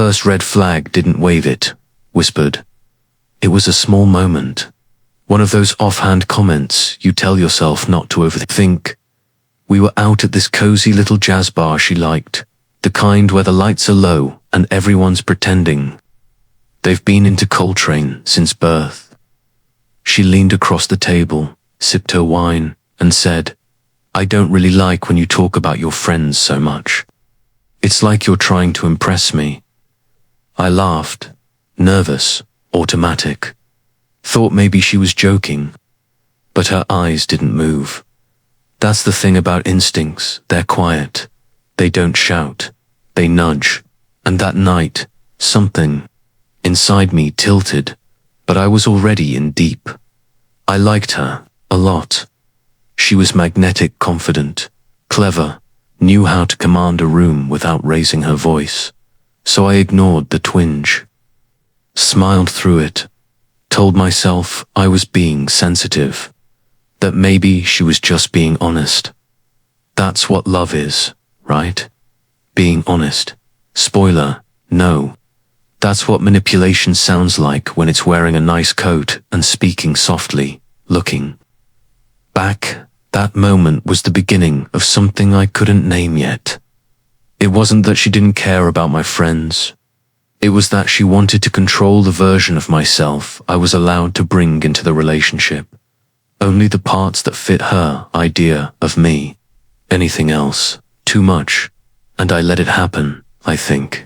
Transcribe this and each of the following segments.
first red flag didn't wave it, whispered. It was a small moment. One of those offhand comments you tell yourself not to overthink. We were out at this cozy little jazz bar she liked, the kind where the lights are low and everyone's pretending. They've been into Coltrane since birth. She leaned across the table, sipped her wine, and said, I don't really like when you talk about your friends so much. It's like you're trying to impress me. I laughed, nervous, automatic. Thought maybe she was joking, but her eyes didn't move. That's the thing about instincts, they're quiet. They don't shout, they nudge. And that night, something inside me tilted, but I was already in deep. I liked her, a lot. She was magnetic, confident, clever, knew how to command a room without raising her voice. So I ignored the twinge, smiled through it, told myself I was being sensitive, that maybe she was just being honest. That's what love is, right? Being honest. Spoiler, no. That's what manipulation sounds like when it's wearing a nice coat and speaking softly, looking back. That moment was the beginning of something I couldn't name yet. It wasn't that she didn't care about my friends. It was that she wanted to control the version of myself I was allowed to bring into the relationship. Only the parts that fit her idea of me. Anything else, too much. And I let it happen, I think.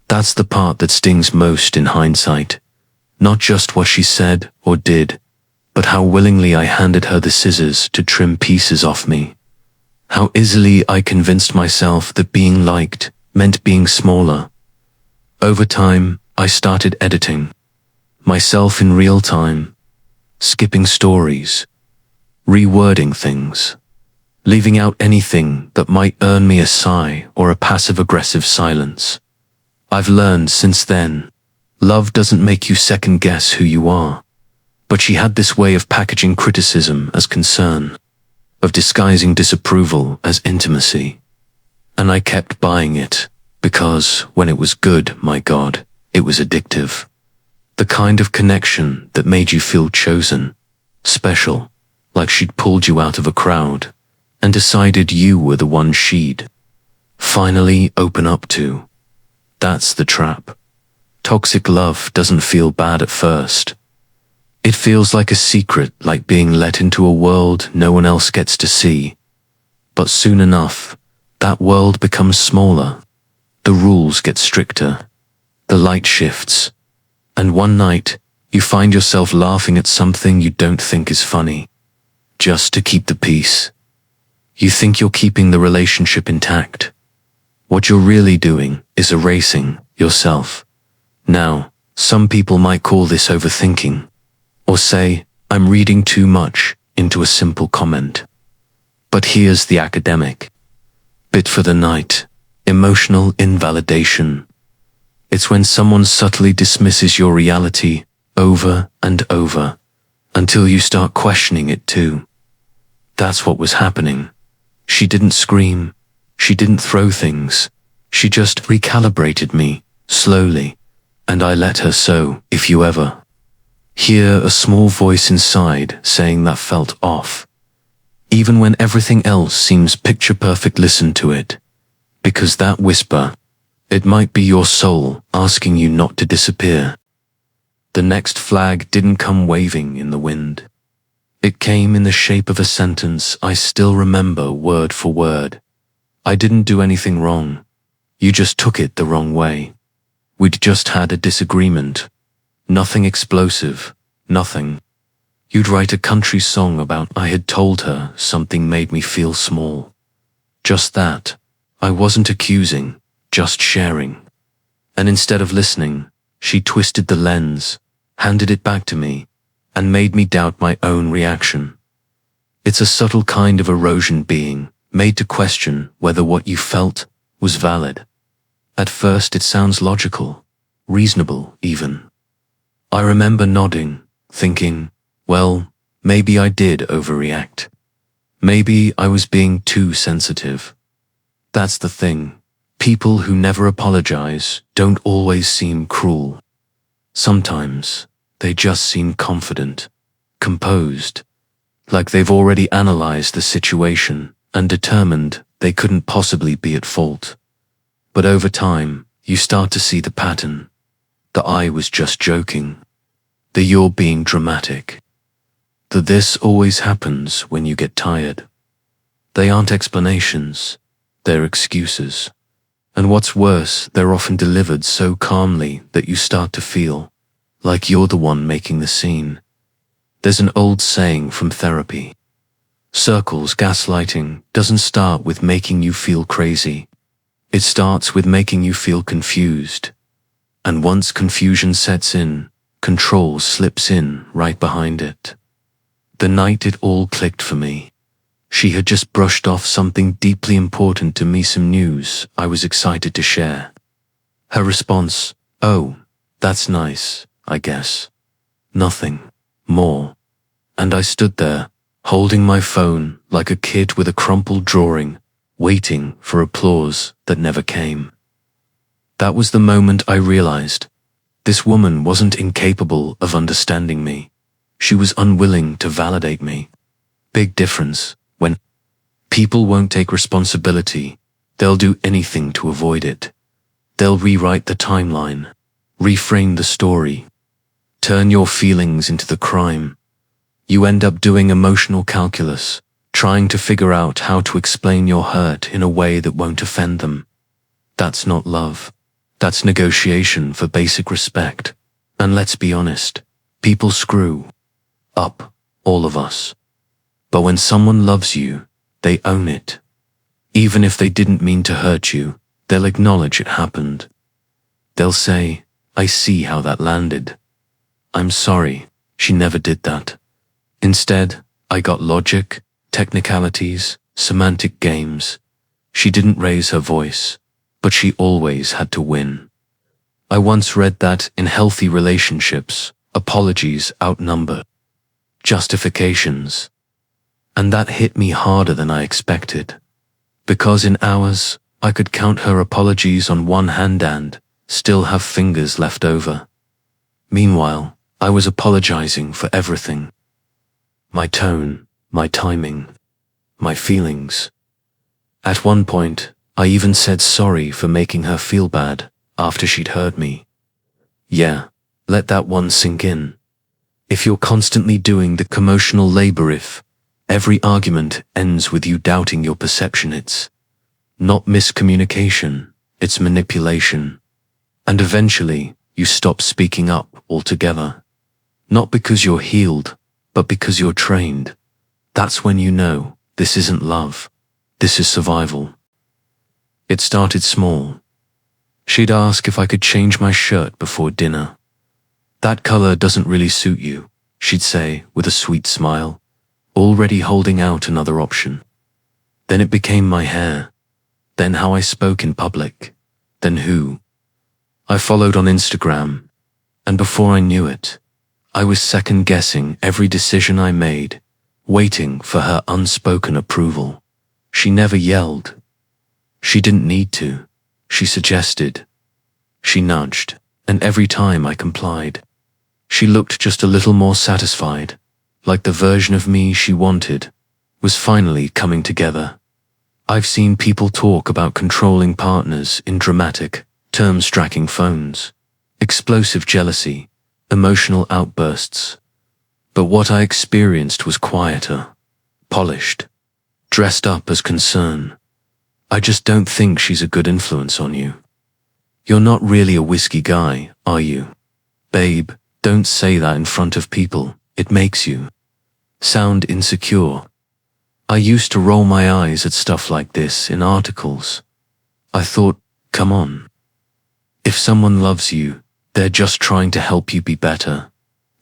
That's the part that stings most in hindsight. Not just what she said or did, but how willingly I handed her the scissors to trim pieces off me. How easily I convinced myself that being liked meant being smaller. Over time, I started editing myself in real time, skipping stories, rewording things, leaving out anything that might earn me a sigh or a passive-aggressive silence. I've learned since then, love doesn't make you second-guess who you are. But she had this way of packaging criticism as concern, of disguising disapproval as intimacy. And I kept buying it, because when it was good, my God, it was addictive. The kind of connection that made you feel chosen, special, like she'd pulled you out of a crowd, and decided you were the one she'd finally open up to. That's the trap. Toxic love doesn't feel bad at first. It feels like a secret, like being let into a world no one else gets to see. But soon enough, that world becomes smaller. The rules get stricter. The light shifts. And one night, you find yourself laughing at something you don't think is funny, just to keep the peace. You think you're keeping the relationship intact. What you're really doing is erasing yourself. Now, some people might call this overthinking, or say, I'm reading too much into a simple comment. But here's the academic bit for the night: emotional invalidation. It's when someone subtly dismisses your reality over and over, until you start questioning it too. That's what was happening. She didn't scream. She didn't throw things. She just recalibrated me, slowly, and I let her. So, if you ever hear a small voice inside saying that felt off, even when everything else seems picture perfect, listen to it. Because that whisper, it might be your soul asking you not to disappear. The next flag didn't come waving in the wind. It came in the shape of a sentence I still remember word for word. I didn't do anything wrong. You just took it the wrong way. We'd just had a disagreement. Nothing explosive, nothing. You'd write a country song about I had told her something made me feel small. Just that. I wasn't accusing, just sharing. And instead of listening, she twisted the lens, handed it back to me, and made me doubt my own reaction. It's a subtle kind of erosion, being made to question whether what you felt was valid. At first it sounds logical, reasonable even. I remember nodding, thinking, well, maybe I did overreact. Maybe I was being too sensitive. That's the thing. People who never apologize don't always seem cruel. Sometimes they just seem confident, composed, like they've already analyzed the situation and determined they couldn't possibly be at fault. But over time, you start to see the pattern. The "I was just joking." The "you're being dramatic." The "this always happens when you get tired." They aren't explanations, they're excuses. And what's worse, they're often delivered so calmly that you start to feel like you're the one making the scene. There's an old saying from therapy. Circles gaslighting doesn't start with making you feel crazy. It starts with making you feel confused. And once confusion sets in, control slips in right behind it. The night it all clicked for me. She had just brushed off something deeply important to me, some news I was excited to share. Her response, "Oh, that's nice, I guess. Nothing more." And I stood there, holding my phone like a kid with a crumpled drawing, waiting for applause that never came. That was the moment I realized this woman wasn't incapable of understanding me. She was unwilling to validate me. Big difference. When people won't take responsibility, they'll do anything to avoid it. They'll rewrite the timeline, reframe the story, turn your feelings into the crime. You end up doing emotional calculus, trying to figure out how to explain your hurt in a way that won't offend them. That's not love. That's negotiation for basic respect. And let's be honest, people screw up, all of us. But when someone loves you, they own it. Even if they didn't mean to hurt you, they'll acknowledge it happened. They'll say, "I see how that landed. I'm sorry, she never did that." Instead, I got logic, technicalities, semantic games. She didn't raise her voice, but she always had to win. I once read that in healthy relationships, apologies outnumber justifications. And that hit me harder than I expected. Because in hours, I could count her apologies on one hand and still have fingers left over. Meanwhile, I was apologizing for everything. My tone, my timing, my feelings. At one point, I even said sorry for making her feel bad after she'd hurt me. Yeah, let that one sink in. If you're constantly doing the emotional labor, if every argument ends with you doubting your perception, it's not miscommunication, it's manipulation. And eventually, you stop speaking up altogether. Not because you're healed, but because you're trained. That's when you know this isn't love, this is survival. It started small. She'd ask if I could change my shirt before dinner. "That color doesn't really suit you," she'd say with a sweet smile, already holding out another option. Then it became my hair, then how I spoke in public, then who I followed on Instagram, and before I knew it, I was second-guessing every decision I made, waiting for her unspoken approval. She never yelled. She didn't need to. She suggested. She nudged, and every time I complied. She looked just a little more satisfied, like the version of me she wanted was finally coming together. I've seen people talk about controlling partners in dramatic, term-stacking phones, explosive jealousy, emotional outbursts. But what I experienced was quieter, polished, dressed up as concern. "I just don't think she's a good influence on you. You're not really a whiskey guy, are you? Babe, don't say that in front of people, it makes you sound insecure." I used to roll my eyes at stuff like this in articles. I thought, come on. If someone loves you, they're just trying to help you be better.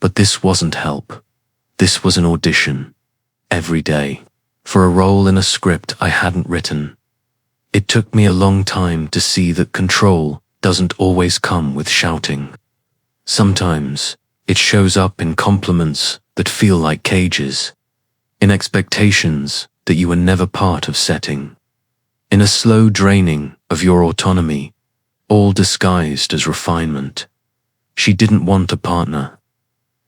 But this wasn't help. This was an audition. Every day. For a role in a script I hadn't written. It took me a long time to see that control doesn't always come with shouting. Sometimes, it shows up in compliments that feel like cages, in expectations that you were never part of setting, in a slow draining of your autonomy, all disguised as refinement. She didn't want a partner.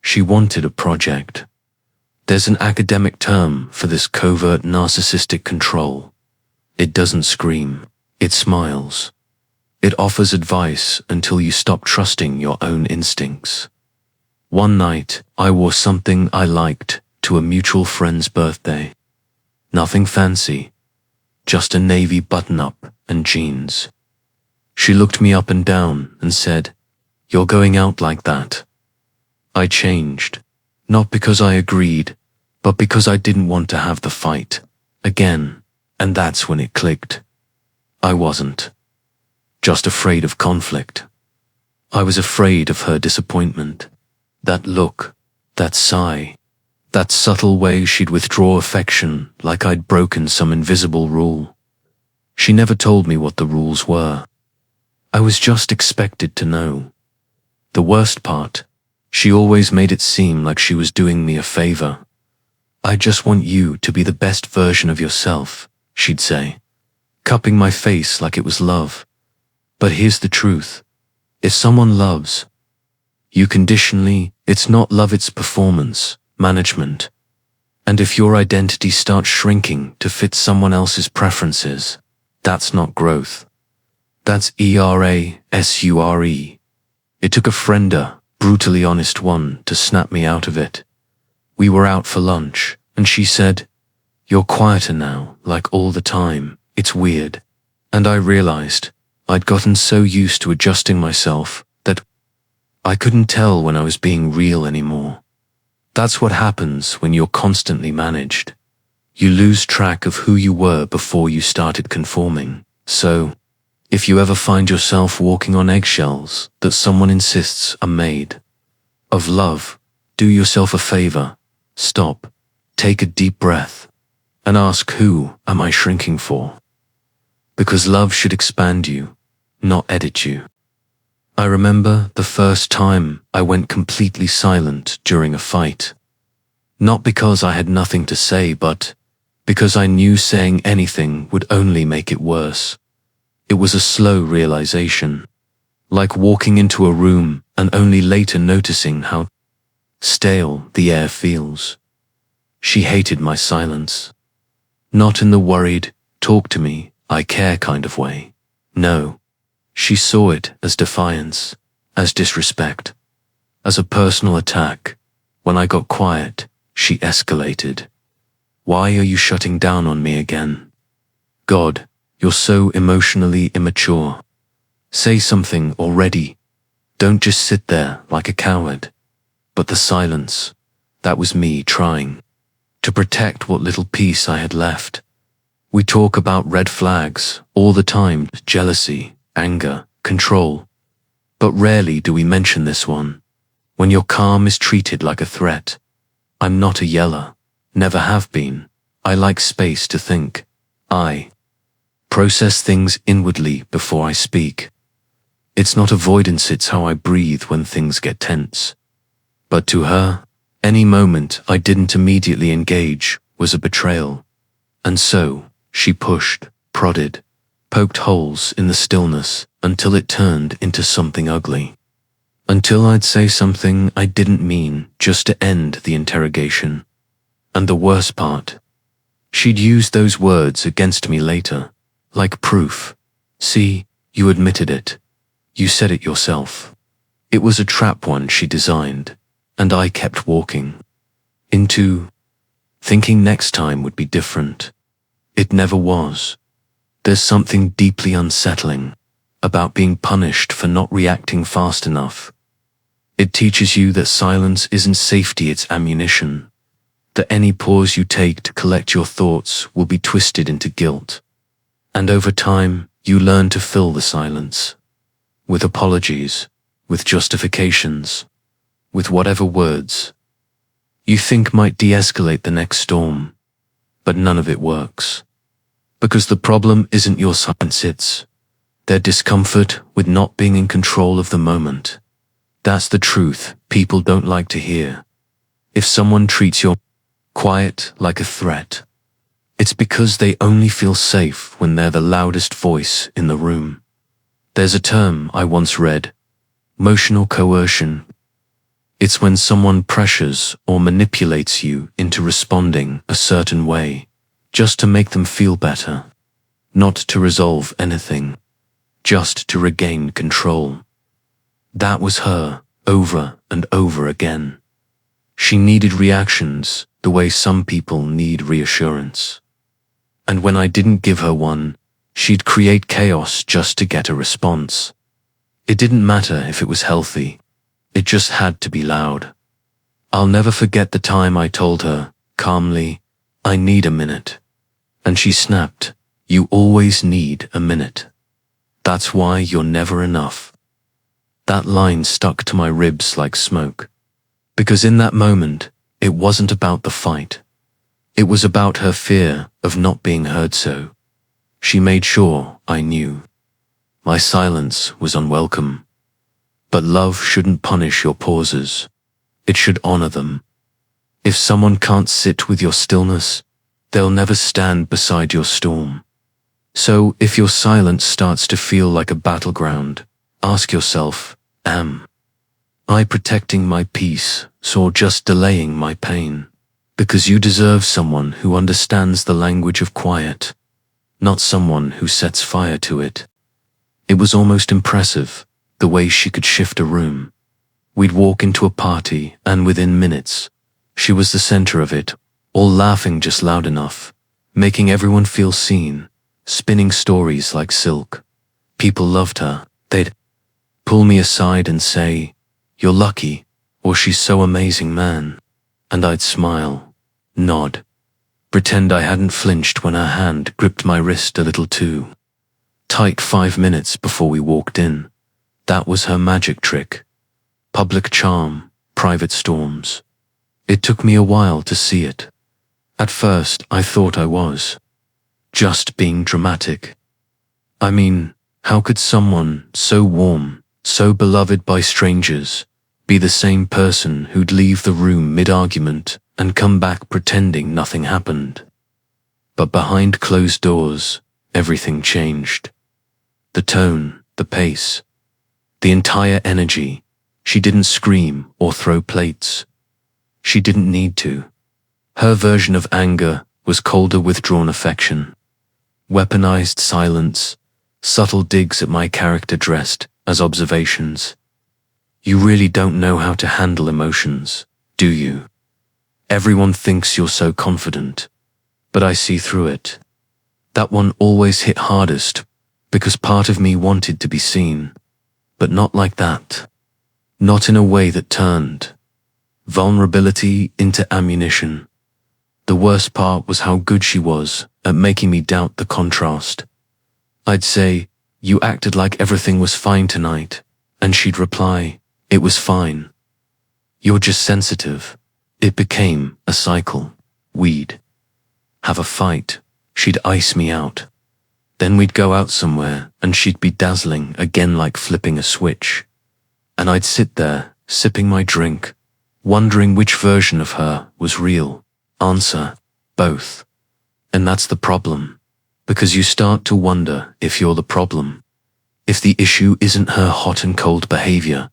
She wanted a project. There's an academic term for this covert narcissistic control. It doesn't scream, it smiles. It offers advice until you stop trusting your own instincts. One night, I wore something I liked to a mutual friend's birthday. Nothing fancy, just a navy button-up and jeans. She looked me up and down and said, "You're going out like that." I changed, not because I agreed, but because I didn't want to have the fight again, and that's when it clicked. I wasn't just afraid of conflict. I was afraid of her disappointment. That look, that sigh, that subtle way she'd withdraw affection like I'd broken some invisible rule. She never told me what the rules were. I was just expected to know. The worst part, she always made it seem like she was doing me a favor. "I just want you to be the best version of yourself," she'd say, cupping my face like it was love. But here's the truth. If someone loves you conditionally, it's not love, it's performance, management. And if your identity starts shrinking to fit someone else's preferences, that's not growth. That's ERASURE. It took a friend, brutally honest one, to snap me out of it. We were out for lunch, and she said, "You're quieter now, like all the time. It's weird." And I realized I'd gotten so used to adjusting myself that I couldn't tell when I was being real anymore. That's what happens when you're constantly managed. You lose track of who you were before you started conforming. So, if you ever find yourself walking on eggshells that someone insists are made of love, do yourself a favor. Stop, take a deep breath, and ask, who am I shrinking for? Because love should expand you, not edit you. I remember the first time I went completely silent during a fight. Not because I had nothing to say, but because I knew saying anything would only make it worse. It was a slow realization, like walking into a room and only later noticing how stale the air feels. She hated my silence. Not in the worried, talk to me, I care kind of way. No, she saw it as defiance, as disrespect, as a personal attack. When I got quiet, she escalated. "Why are you shutting down on me again? God, you're so emotionally immature. Say something already. Don't just sit there like a coward." But the silence, that was me trying to protect what little peace I had left. We talk about red flags all the time, jealousy, anger, control. But rarely do we mention this one. When your calm is treated like a threat. I'm not a yeller, never have been. I like space to think. I process things inwardly before I speak. It's not avoidance, it's how I breathe when things get tense. But to her, any moment I didn't immediately engage was a betrayal. And so, she pushed, prodded, poked holes in the stillness until it turned into something ugly. Until I'd say something I didn't mean just to end the interrogation. And the worst part, she'd use those words against me later, like proof. "See, you admitted it. You said it yourself." It was a trap one she designed, and I kept walking into thinking next time would be different. It never was. There's something deeply unsettling about being punished for not reacting fast enough. It teaches you that silence isn't safety, it's ammunition. That any pause you take to collect your thoughts will be twisted into guilt. And over time, you learn to fill the silence. With apologies, with justifications, with whatever words you think might de-escalate the next storm. But none of it works. Because the problem isn't your silence, it's their discomfort with not being in control of the moment. That's the truth people don't like to hear. If someone treats your quiet like a threat, It's because they only feel safe when they're the loudest voice in the room. There's a term I once read, emotional coercion. It's when someone pressures or manipulates you into responding a certain way, just to make them feel better, not to resolve anything, just to regain control. That was her, over and over again. She needed reactions the way some people need reassurance. And when I didn't give her one, she'd create chaos just to get a response. It didn't matter if it was healthy. It just had to be loud. I'll never forget the time I told her, calmly, I need a minute. And she snapped, you always need a minute. That's why you're never enough. That line stuck to my ribs like smoke. Because in that moment, it wasn't about the fight. It was about her fear of not being heard so. She made sure I knew. My silence was unwelcome. But love shouldn't punish your pauses. It should honor them. If someone can't sit with your stillness, they'll never stand beside your storm. So if your silence starts to feel like a battleground, ask yourself, am I protecting my peace or just delaying my pain? Because you deserve someone who understands the language of quiet, not someone who sets fire to it. It was almost impressive, the way she could shift a room. We'd walk into a party, and within minutes, she was the center of it, all laughing just loud enough, making everyone feel seen, spinning stories like silk. People loved her. They'd pull me aside and say, you're lucky, or she's so amazing, man. And I'd smile, nod, pretend I hadn't flinched when her hand gripped my wrist a little too tight 5 minutes before we walked in. That was her magic trick. Public charm, private storms. It took me a while to see it. At first, I thought I was just being dramatic. I mean, how could someone so warm, so beloved by strangers, be the same person who'd leave the room mid-argument and come back pretending nothing happened? But behind closed doors, everything changed. The tone, the pace, the entire energy. She didn't scream or throw plates. She didn't need to. Her version of anger was colder, withdrawn affection. Weaponized silence, subtle digs at my character dressed as observations. You really don't know how to handle emotions, do you? Everyone thinks you're so confident, but I see through it. That one always hit hardest because part of me wanted to be seen. But not like that. Not in a way that turned vulnerability into ammunition. The worst part was how good she was at making me doubt the contrast. I'd say, you acted like everything was fine tonight, and she'd reply, it was fine. You're just sensitive. It became a cycle. We'd have a fight. She'd ice me out. Then we'd go out somewhere, and she'd be dazzling again like flipping a switch. And I'd sit there, sipping my drink, wondering which version of her was real. Answer, both. And that's the problem. Because you start to wonder if you're the problem. If the issue isn't her hot and cold behavior,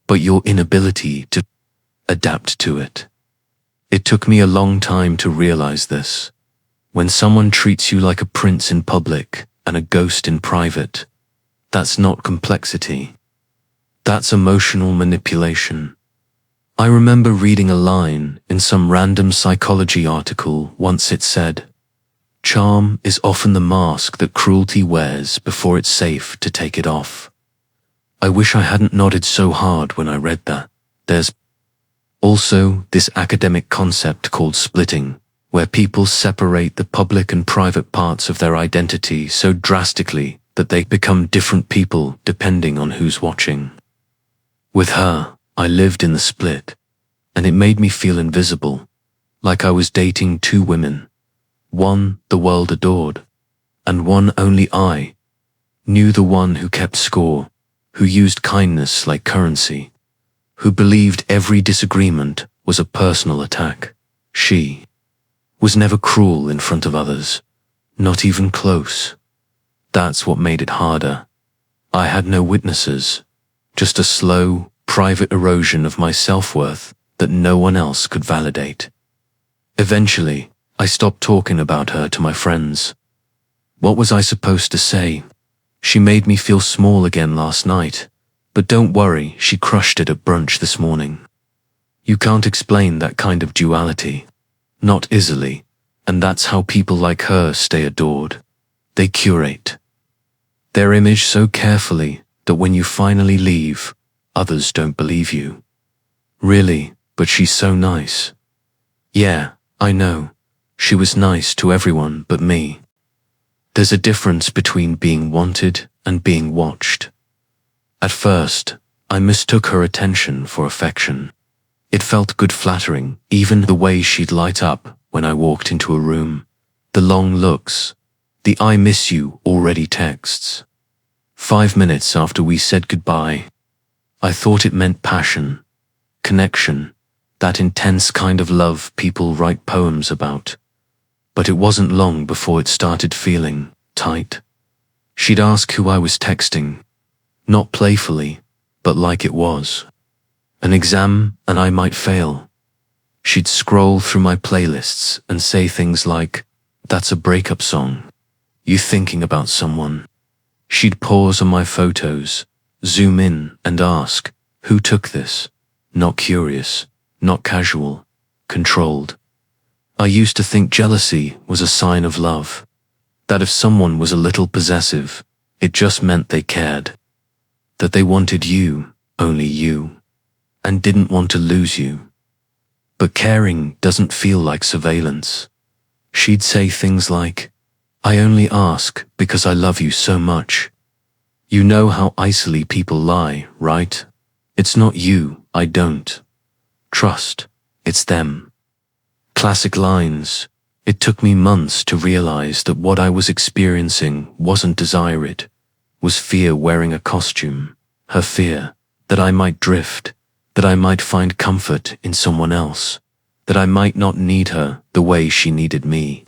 but your inability to adapt to it. It took me a long time to realize this. When someone treats you like a prince in public and a ghost in private, that's not complexity. That's emotional manipulation. I remember reading a line in some random psychology article once. It said, charm is often the mask that cruelty wears before it's safe to take it off. I wish I hadn't nodded so hard when I read that. There's also this academic concept called splitting, where people separate the public and private parts of their identity so drastically that they become different people depending on who's watching. With her, I lived in the split, and it made me feel invisible, like I was dating two women. One the world adored, and one only I knew, the one who kept score, who used kindness like currency, who believed every disagreement was a personal attack. She was never cruel in front of others, not even close. That's what made it harder. I had no witnesses, just a slow, private erosion of my self-worth that no one else could validate. Eventually, I stopped talking about her to my friends. What was I supposed to say? She made me feel small again last night, but don't worry, she crushed it at brunch this morning. You can't explain that kind of duality. Not easily, and that's how people like her stay adored. They curate their image so carefully that when you finally leave, others don't believe you. Really, but she's so nice. Yeah, I know. She was nice to everyone but me. There's a difference between being wanted and being watched. At first, I mistook her attention for affection. It felt good flattering, even the way she'd light up when I walked into a room. The long looks, the "I miss you" already texts. 5 minutes after we said goodbye, I thought it meant passion, connection, that intense kind of love people write poems about. But it wasn't long before it started feeling tight. She'd ask who I was texting, not playfully, but like it was an exam and I might fail. She'd scroll through my playlists and say things like, "That's a breakup song. You thinking about someone?" She'd pause on my photos, zoom in and ask, "Who took this?" Not curious, not casual, controlled. I used to think jealousy was a sign of love, that if someone was a little possessive, it just meant they cared, that they wanted you, only you, and didn't want to lose you. But caring doesn't feel like surveillance. She'd say things like, "I only ask because I love you so much. You know how icily people lie, right? It's not you, I don't trust, it's them." Classic lines. It took me months to realize that what I was experiencing wasn't desire, it was fear wearing a costume. Her fear that I might drift, that I might find comfort in someone else, that I might not need her the way she needed me.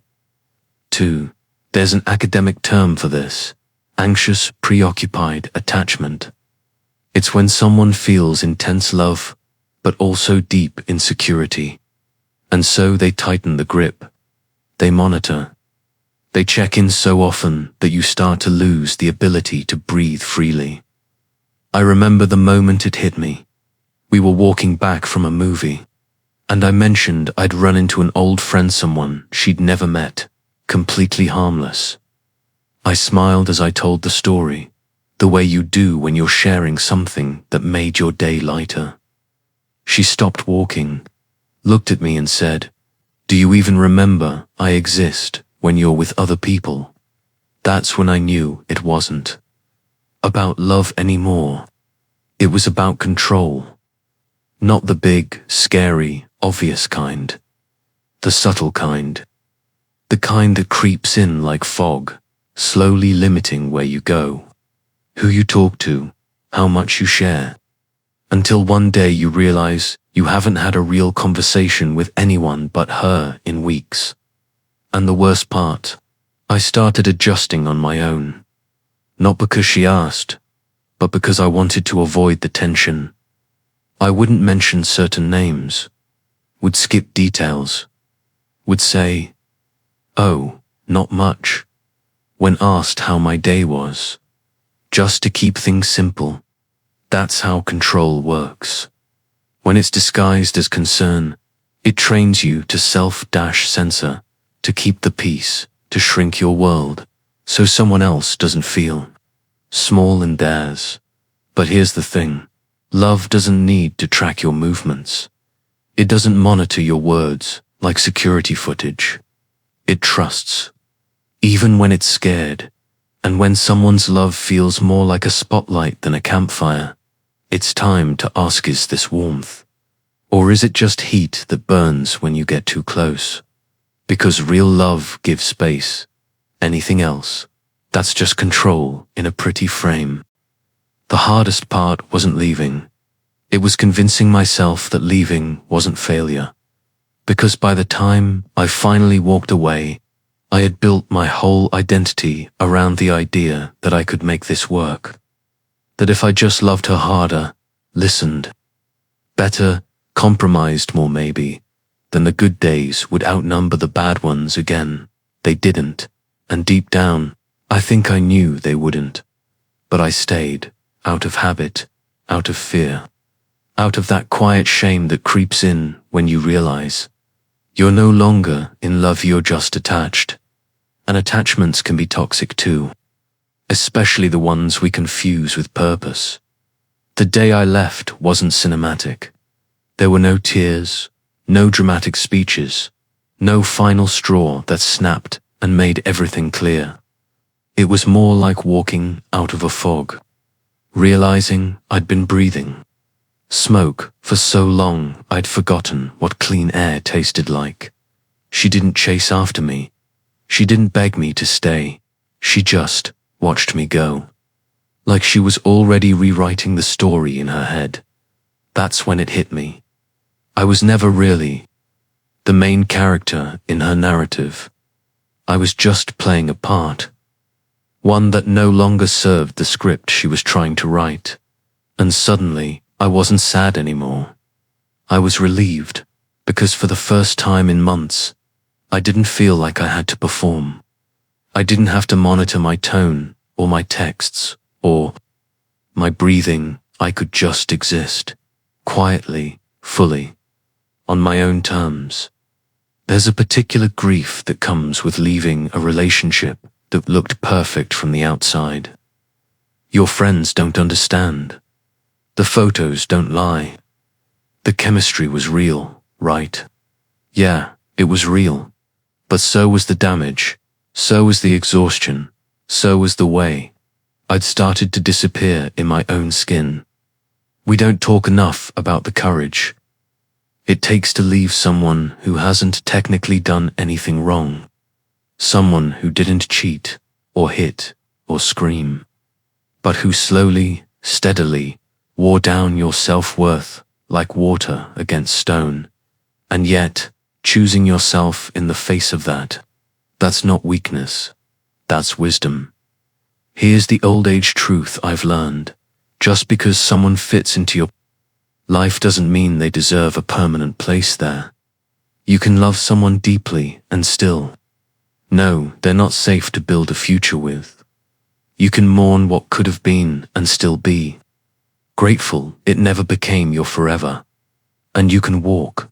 2. There's an academic term for this: anxious, preoccupied attachment. It's when someone feels intense love, but also deep insecurity. And so they tighten the grip. They monitor. They check in so often that you start to lose the ability to breathe freely. I remember the moment it hit me. We were walking back from a movie, and I mentioned I'd run into an old friend, someone she'd never met, completely harmless. I smiled as I told the story, the way you do when you're sharing something that made your day lighter. She stopped walking, looked at me and said, "Do you even remember I exist when you're with other people?" That's when I knew it wasn't about love anymore. It was about control. Not the big, scary, obvious kind. The subtle kind. The kind that creeps in like fog, slowly limiting where you go, who you talk to, how much you share. Until one day you realize you haven't had a real conversation with anyone but her in weeks. And the worst part, I started adjusting on my own. Not because she asked, but because I wanted to avoid the tension. I wouldn't mention certain names, would skip details, would say, "Oh, not much," when asked how my day was, just to keep things simple. That's how control works. When it's disguised as concern, it trains you to self-censor, to keep the peace, to shrink your world, so someone else doesn't feel small in theirs. But here's the thing. Love doesn't need to track your movements. It doesn't monitor your words like security footage. It trusts, even when it's scared. And when someone's love feels more like a spotlight than a campfire, it's time to ask, is this warmth? Or is it just heat that burns when you get too close? Because real love gives space. Anything else, that's just control in a pretty frame. The hardest part wasn't leaving. It was convincing myself that leaving wasn't failure. Because by the time I finally walked away, I had built my whole identity around the idea that I could make this work. That if I just loved her harder, listened better, compromised more maybe, then the good days would outnumber the bad ones again. They didn't, and deep down, I think I knew they wouldn't. But I stayed, out of habit, out of fear, out of that quiet shame that creeps in when you realize you're no longer in love, you're just attached. And attachments can be toxic too, especially the ones we confuse with purpose. The day I left wasn't cinematic. There were no tears, no dramatic speeches, no final straw that snapped and made everything clear. It was more like walking out of a fog, realizing I'd been breathing smoke for so long I'd forgotten what clean air tasted like. She didn't chase after me. She didn't beg me to stay. She just watched me go, like she was already rewriting the story in her head. That's when it hit me. I was never really the main character in her narrative. I was just playing a part, one that no longer served the script she was trying to write. And suddenly, I wasn't sad anymore. I was relieved, because for the first time in months, I didn't feel like I had to perform. I didn't have to monitor my tone, or my texts, or my breathing. I could just exist, quietly, fully, on my own terms. There's a particular grief that comes with leaving a relationship that looked perfect from the outside. Your friends don't understand. The photos don't lie. The chemistry was real, right? Yeah, it was real. But so was the damage, so was the exhaustion, so was the way I'd started to disappear in my own skin. We don't talk enough about the courage it takes to leave someone who hasn't technically done anything wrong, someone who didn't cheat, or hit, or scream, but who slowly, steadily, wore down your self-worth like water against stone. And yet, choosing yourself in the face of that, that's not weakness, that's wisdom. Here's the old age truth I've learned. Just because someone fits into your life doesn't mean they deserve a permanent place there. You can love someone deeply and still know they're not safe to build a future with. You can mourn what could have been and still be grateful it never became your forever. And you can walk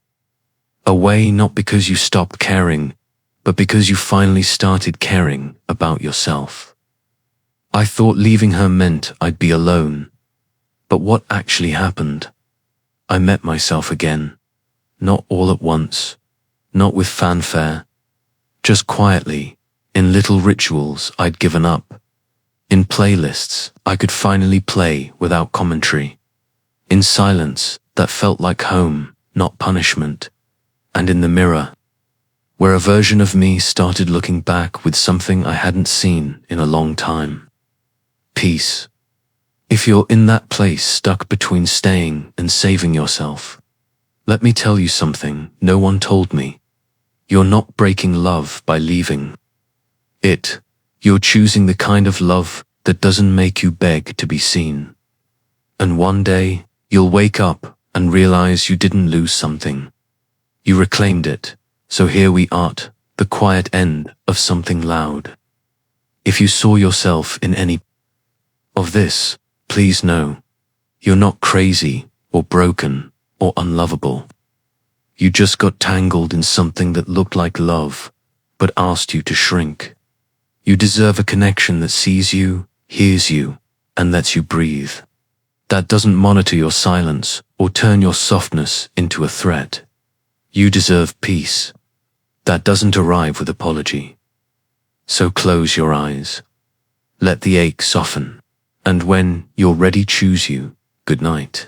away not because you stopped caring, but because you finally started caring about yourself. I thought leaving her meant I'd be alone. But what actually happened? I met myself again. Not all at once, not with fanfare, just quietly, in little rituals I'd given up, in playlists I could finally play without commentary, in silence that felt like home, not punishment, and in the mirror, where a version of me started looking back with something I hadn't seen in a long time. Peace. If you're in that place stuck between staying and saving yourself, let me tell you something no one told me. You're not breaking love by leaving it. You're choosing the kind of love that doesn't make you beg to be seen. And one day, you'll wake up and realize you didn't lose something. You reclaimed it. So here we are, the quiet end of something loud. If you saw yourself in any of this, please know, you're not crazy or broken or unlovable. You just got tangled in something that looked like love, but asked you to shrink. You deserve a connection that sees you, hears you, and lets you breathe. That doesn't monitor your silence or turn your softness into a threat. You deserve peace. That doesn't arrive with apology. So close your eyes. Let the ache soften. And when you're ready, choose you. Good night.